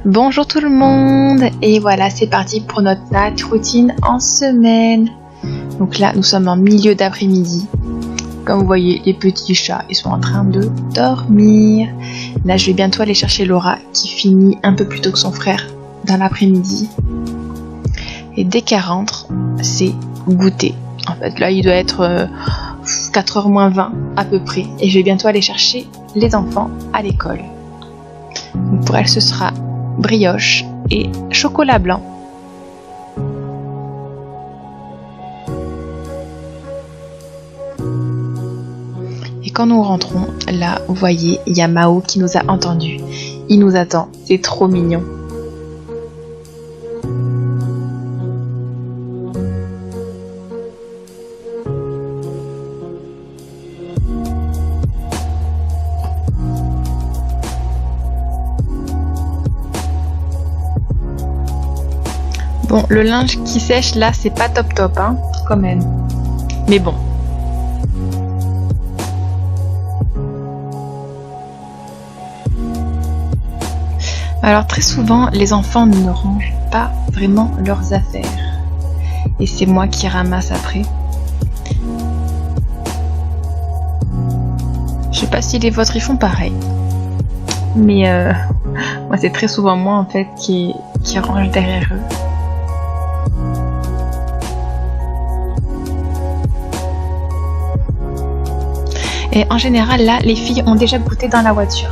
Bonjour tout le monde, et voilà, c'est parti pour notre night routine en semaine. Donc là, nous sommes en milieu d'après-midi. Comme vous voyez, les petits chats, ils sont en train de dormir. Là, je vais bientôt aller chercher Laura, qui finit un peu plus tôt que son frère dans l'après-midi. Et dès qu'elle rentre, c'est goûter. En fait, là, il doit être 4h moins 20 à peu près. Et je vais bientôt aller chercher les enfants à l'école. Donc pour elle, ce sera brioche et chocolat blanc. Et quand nous rentrons, là, vous voyez, il y a Mao qui nous a entendus. Il nous attend, c'est trop mignon. Bon, le linge qui sèche là, c'est pas top top, hein, quand même. Mais bon. Alors très souvent, les enfants ne rangent pas vraiment leurs affaires. Et c'est moi qui ramasse après. Je sais pas si les vôtres ils font pareil. Mais moi c'est très souvent moi en fait qui range derrière eux. Et en général, là, les filles ont déjà goûté dans la voiture.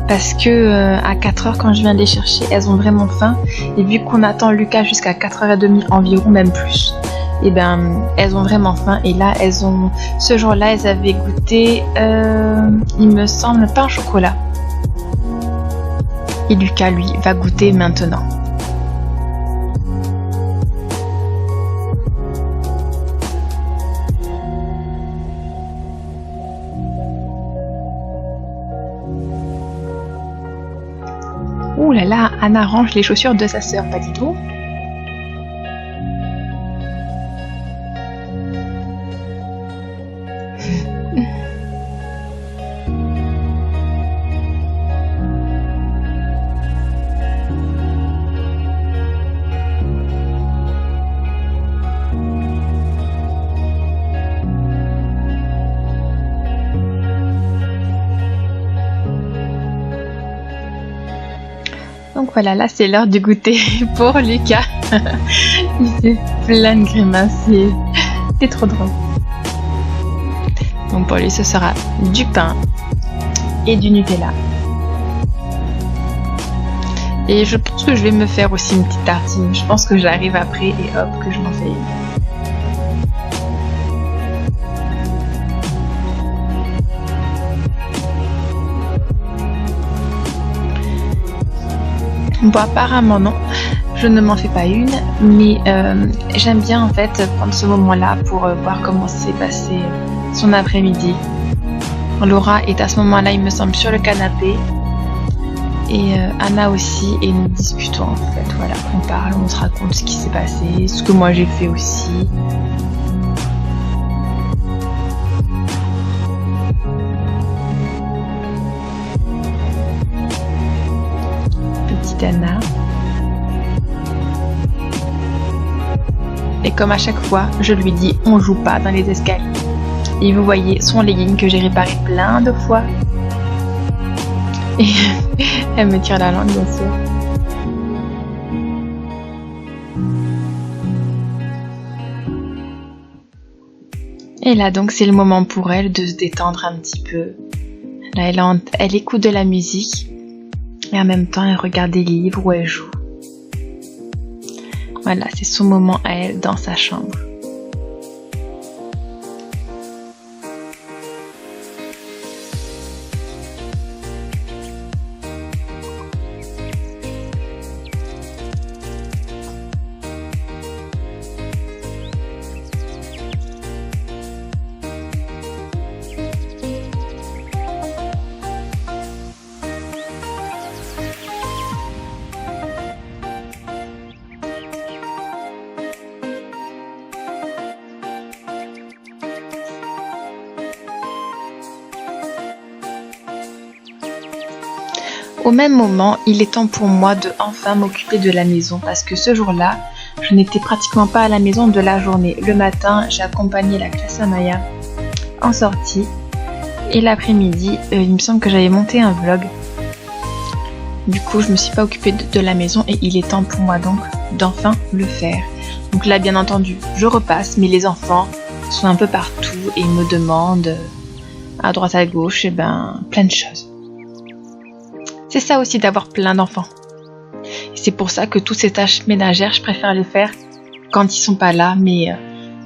Parce que à 4h, quand je viens les chercher, elles ont vraiment faim. Et vu qu'on attend Lucas jusqu'à 4h30 environ, même plus, et ben, elles ont vraiment faim. Et là, ce jour-là, elles avaient goûté, il me semble, pain au chocolat. Et Lucas, lui, va goûter maintenant. Ouh là là, Anna range les chaussures de sa sœur, pas du tout. Donc voilà, là c'est l'heure du goûter pour Lucas. Il fait plein de grimaces, c'est trop drôle. Donc pour lui ce sera du pain et du Nutella. Et je pense que je vais me faire aussi une petite tartine. Je pense que j'arrive après et hop que je m'en fais une. Bon, apparemment non, je ne m'en fais pas une, mais j'aime bien en fait prendre ce moment-là pour voir comment s'est passé son après-midi. Laura est à ce moment-là, il me semble, sur le canapé, et Anna aussi, et nous discutons en fait, voilà, on parle, on se raconte ce qui s'est passé, ce que moi j'ai fait aussi. Anna. Et comme à chaque fois, je lui dis on joue pas dans les escaliers. Et vous voyez son legging que j'ai réparé plein de fois. Et elle me tire la langue bien sûr. Et là donc c'est le moment pour elle de se détendre un petit peu. Là elle écoute de la musique. Et en même temps, elle regarde des livres ou elle joue. Voilà, c'est son moment à elle dans sa chambre. Au même moment, il est temps pour moi de enfin m'occuper de la maison parce que ce jour-là, je n'étais pratiquement pas à la maison de la journée. Le matin, j'ai accompagné la classe Amaya en sortie et l'après-midi, il me semble que j'avais monté un vlog. Du coup, je me suis pas occupée de la maison et il est temps pour moi donc d'enfin le faire. Donc là, bien entendu, je repasse, mais les enfants sont un peu partout et me demandent à droite à gauche, plein de choses. C'est ça aussi d'avoir plein d'enfants. C'est pour ça que toutes ces tâches ménagères, je préfère les faire quand ils sont pas là, mais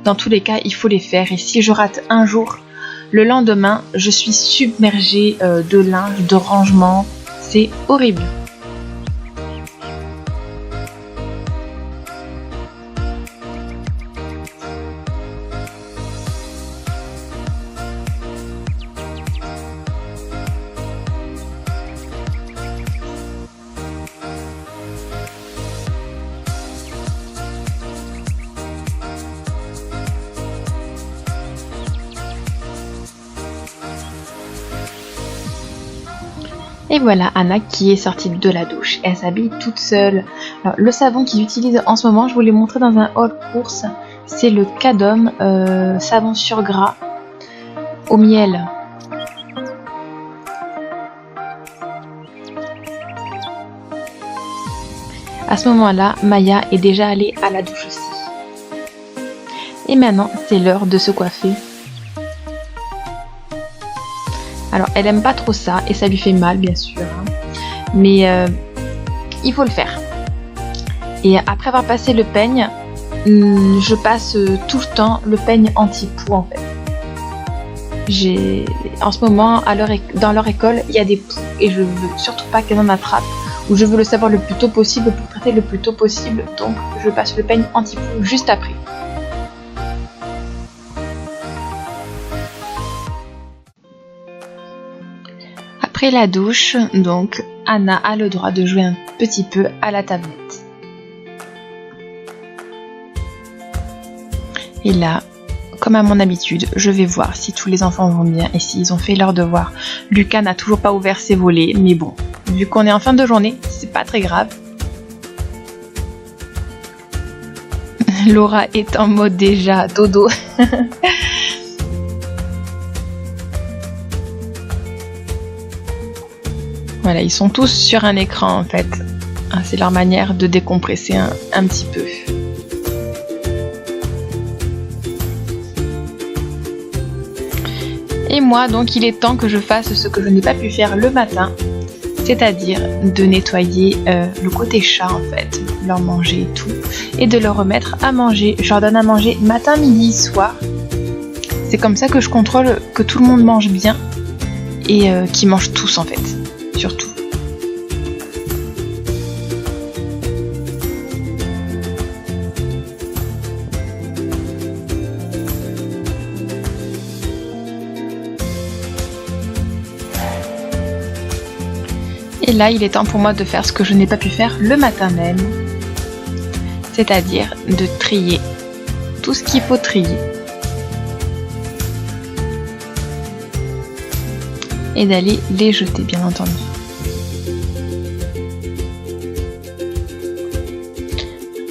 dans tous les cas, il faut les faire. Et si je rate un jour, le lendemain, je suis submergée de linge, de rangement. C'est horrible. Et voilà Anna qui est sortie de la douche. Elle s'habille toute seule. Alors, le savon qu'ils utilisent en ce moment, je vous l'ai montré dans un haul course. C'est le Cadom savon sur gras au miel. À ce moment-là, Maya est déjà allée à la douche aussi. Et maintenant, c'est l'heure de se coiffer. Alors, elle aime pas trop ça et ça lui fait mal, bien sûr. Hein. Mais il faut le faire. Et après avoir passé le peigne, je passe tout le temps le peigne anti-poux en fait. En ce moment, dans leur école, il y a des poux et je veux surtout pas qu'elle en attrape. Ou je veux le savoir le plus tôt possible pour traiter le plus tôt possible. Donc, je passe le peigne anti-poux juste après. Après la douche, donc, Anna a le droit de jouer un petit peu à la tablette. Et là, comme à mon habitude, je vais voir si tous les enfants vont bien et s'ils ont fait leur devoir. Lucas n'a toujours pas ouvert ses volets, mais bon, vu qu'on est en fin de journée, c'est pas très grave. Laura est en mode déjà dodo. Voilà, ils sont tous sur un écran en fait. C'est leur manière de décompresser un petit peu. Et moi, donc, il est temps que je fasse ce que je n'ai pas pu faire le matin, c'est-à-dire de nettoyer le côté chat en fait, leur manger et tout, et de leur remettre à manger. Je leur donne à manger matin, midi, soir. C'est comme ça que je contrôle que tout le monde mange bien et qu'ils mangent tous en fait. Surtout. Et là, il est temps pour moi de faire ce que je n'ai pas pu faire le matin même, c'est-à-dire de trier tout ce qu'il faut trier. Et d'aller les jeter, bien entendu.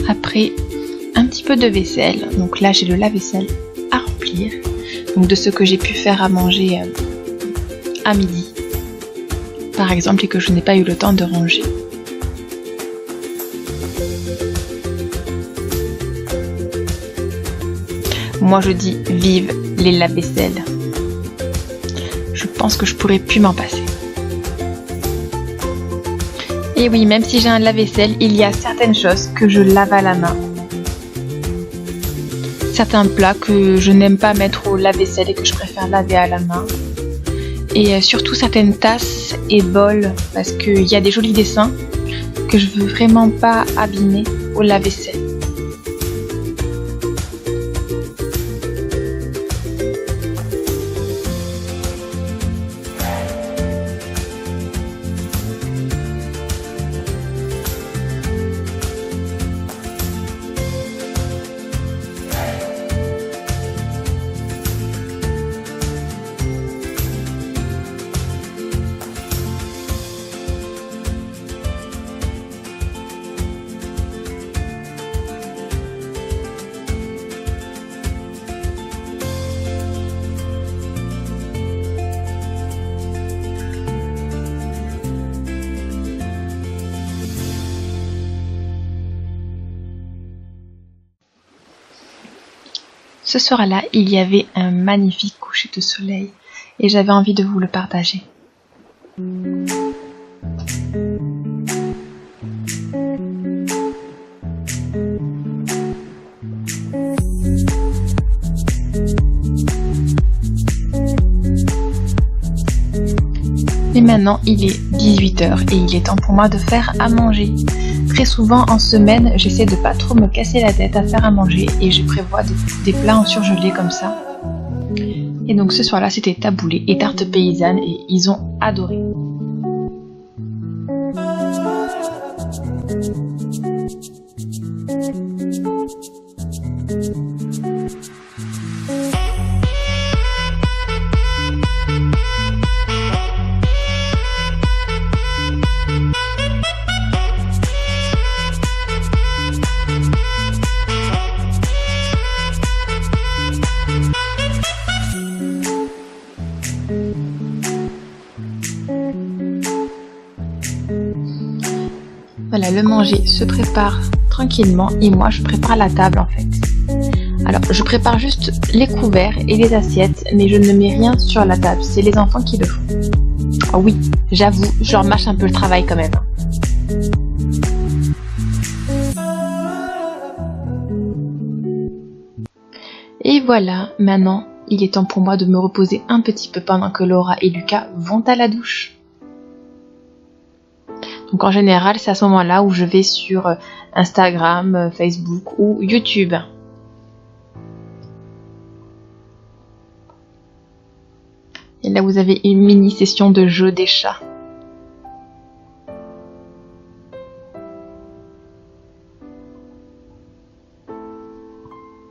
Après, un petit peu de vaisselle. Donc là, j'ai le lave-vaisselle à remplir. Donc de ce que j'ai pu faire à manger à midi, par exemple, et que je n'ai pas eu le temps de ranger. Moi, je dis vive les lave-vaisselles. Je pense que je pourrais plus m'en passer. Et oui, même si j'ai un lave-vaisselle, il y a certaines choses que je lave à la main. Certains plats que je n'aime pas mettre au lave-vaisselle et que je préfère laver à la main. Et surtout certaines tasses et bols, parce qu'il y a des jolis dessins que je veux vraiment pas abîmer au lave-vaisselle. Ce soir-là, il y avait un magnifique coucher de soleil et j'avais envie de vous le partager. Et maintenant, il est 18 h et il est temps pour moi de faire à manger. Très souvent en semaine, j'essaie de pas trop me casser la tête à faire à manger et je prévois des plats en surgelé comme ça. Et donc ce soir-là, c'était taboulé et tarte paysanne et ils ont adoré. Voilà, le manger se prépare tranquillement et moi je prépare la table en fait. Alors je prépare juste les couverts et les assiettes mais je ne mets rien sur la table, c'est les enfants qui le font. Oh oui, j'avoue, je leur mâche un peu le travail quand même. Et voilà, maintenant il est temps pour moi de me reposer un petit peu pendant que Laura et Lucas vont à la douche. Donc en général, c'est à ce moment-là où je vais sur Instagram, Facebook ou YouTube. Et là, vous avez une mini session de jeu des chats.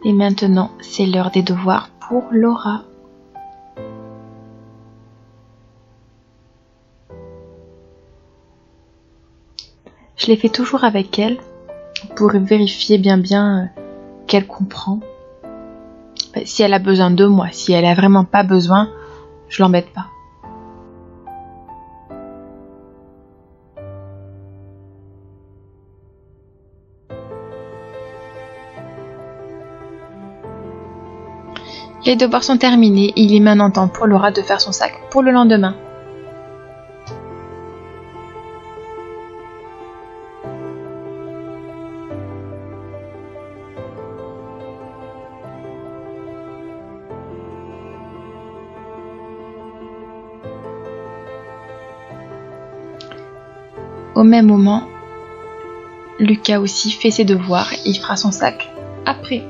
Et maintenant, c'est l'heure des devoirs pour Laura. Je les fais toujours avec elle pour vérifier bien qu'elle comprend. Si elle a besoin de moi, si elle a vraiment pas besoin, je l'embête pas. Les devoirs sont terminés, il est maintenant temps pour Laura de faire son sac pour le lendemain. Au même moment, Lucas aussi fait ses devoirs, il fera son sac après.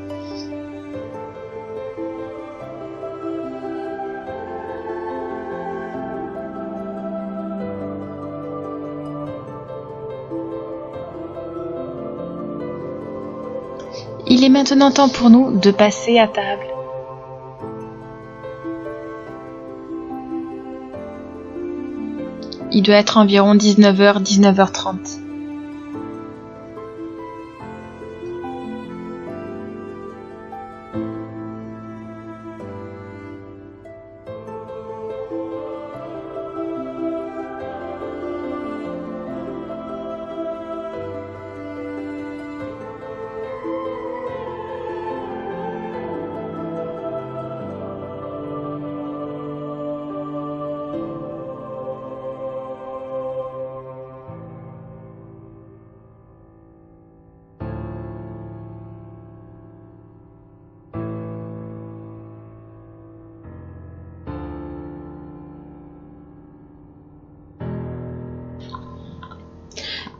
Il est maintenant temps pour nous de passer à table. Il doit être environ 19h, 19h30.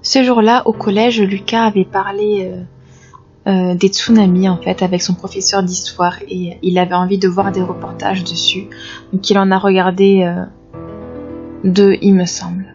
Ce jour-là, au collège, Lucas avait parlé des tsunamis en fait avec son professeur d'histoire et il avait envie de voir des reportages dessus. Donc il en a regardé 2, il me semble.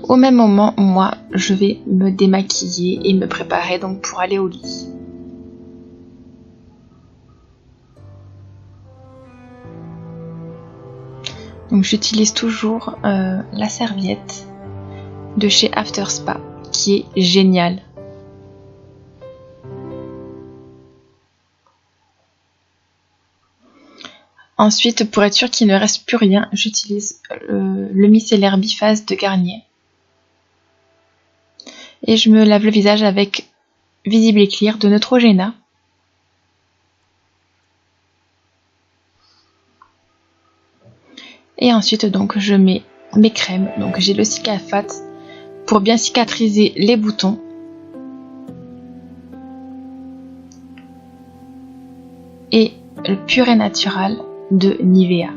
Au même moment, moi, je vais me démaquiller et me préparer donc pour aller au lit. Donc j'utilise toujours la serviette de chez After Spa qui est géniale. Ensuite, pour être sûr qu'il ne reste plus rien, j'utilise le micellaire biphase de Garnier. Et je me lave le visage avec Visible et Clear de Neutrogena. Et ensuite, donc, je mets mes crèmes. Donc, j'ai le Cicafate pour bien cicatriser les boutons. Et le Purée Natural de Nivea.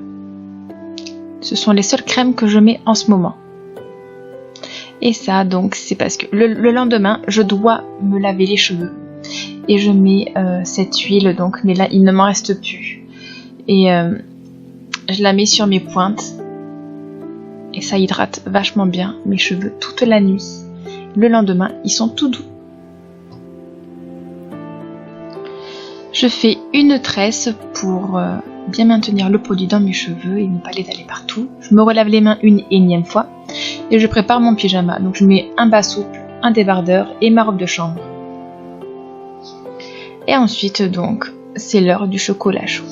Ce sont les seules crèmes que je mets en ce moment. Et ça, donc, c'est parce que le lendemain, je dois me laver les cheveux. Et je mets cette huile, donc, mais là, il ne m'en reste plus. Et je la mets sur mes pointes. Et ça hydrate vachement bien mes cheveux toute la nuit. Le lendemain, ils sont tout doux. Je fais une tresse pour bien maintenir le produit dans mes cheveux et ne pas les aller partout. Je me relave les mains une énième fois et je prépare mon pyjama. Donc je mets un bas souple, un débardeur et ma robe de chambre. Et ensuite donc c'est l'heure du chocolat chaud.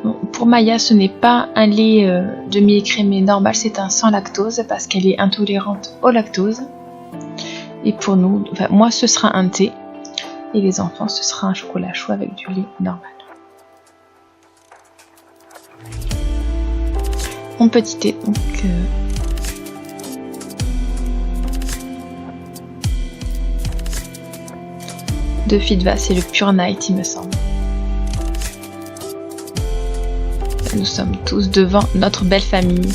Bon, pour Maya ce n'est pas un lait demi-écrémé normal, c'est un sans lactose parce qu'elle est intolérante au lactose. Et pour nous, enfin, moi ce sera un thé et les enfants ce sera un chocolat chaud avec du lait normal. Mon petit thé, donc de Fitva, c'est le Pure Night, il me semble. Nous sommes tous devant notre belle famille.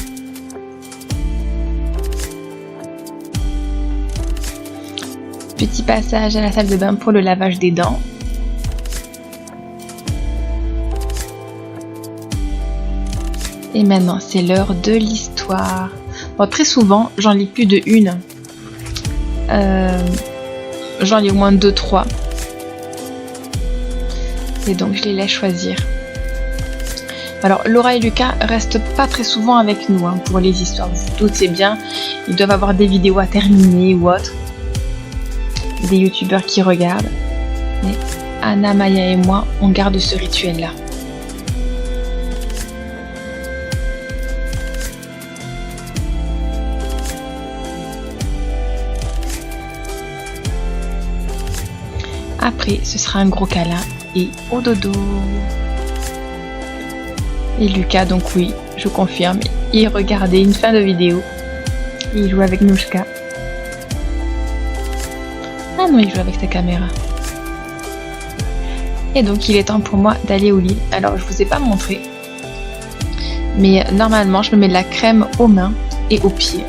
Petit passage à la salle de bain pour le lavage des dents. Et maintenant, c'est l'heure de l'histoire. Bon, très souvent, j'en lis plus de une. J'en lis au moins 2-3. Et donc, je les laisse choisir. Alors, Laura et Lucas restent pas très souvent avec nous pour les histoires. Vous vous doutez bien, ils doivent avoir des vidéos à terminer ou autre. Des youtubeurs qui regardent. Mais Anna, Maya et moi, on garde ce rituel-là. Après, ce sera un gros câlin et au dodo. Et Lucas, donc oui, je confirme, il regardait une fin de vidéo. Il jouait avec Nouchka. Ah non, il joue avec sa caméra. Et donc, il est temps pour moi d'aller au lit. Alors, je vous ai pas montré. Mais normalement, je me mets de la crème aux mains et aux pieds.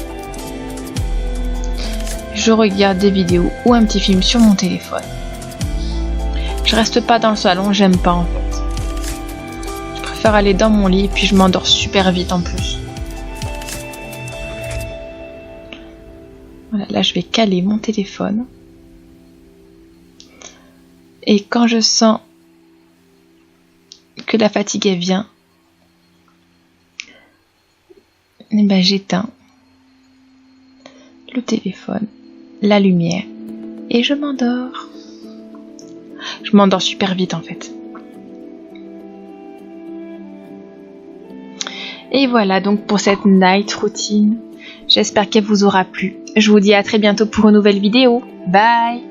Je regarde des vidéos ou un petit film sur mon téléphone. Je reste pas dans le salon, j'aime pas en fait. Je préfère aller dans mon lit et puis je m'endors super vite en plus. Voilà, là je vais caler mon téléphone. Et quand je sens que la fatigue elle vient, et ben j'éteins le téléphone, la lumière et je m'endors. Je m'endors super vite en fait. Et voilà donc pour cette night routine. J'espère qu'elle vous aura plu. Je vous dis à très bientôt pour une nouvelle vidéo. Bye!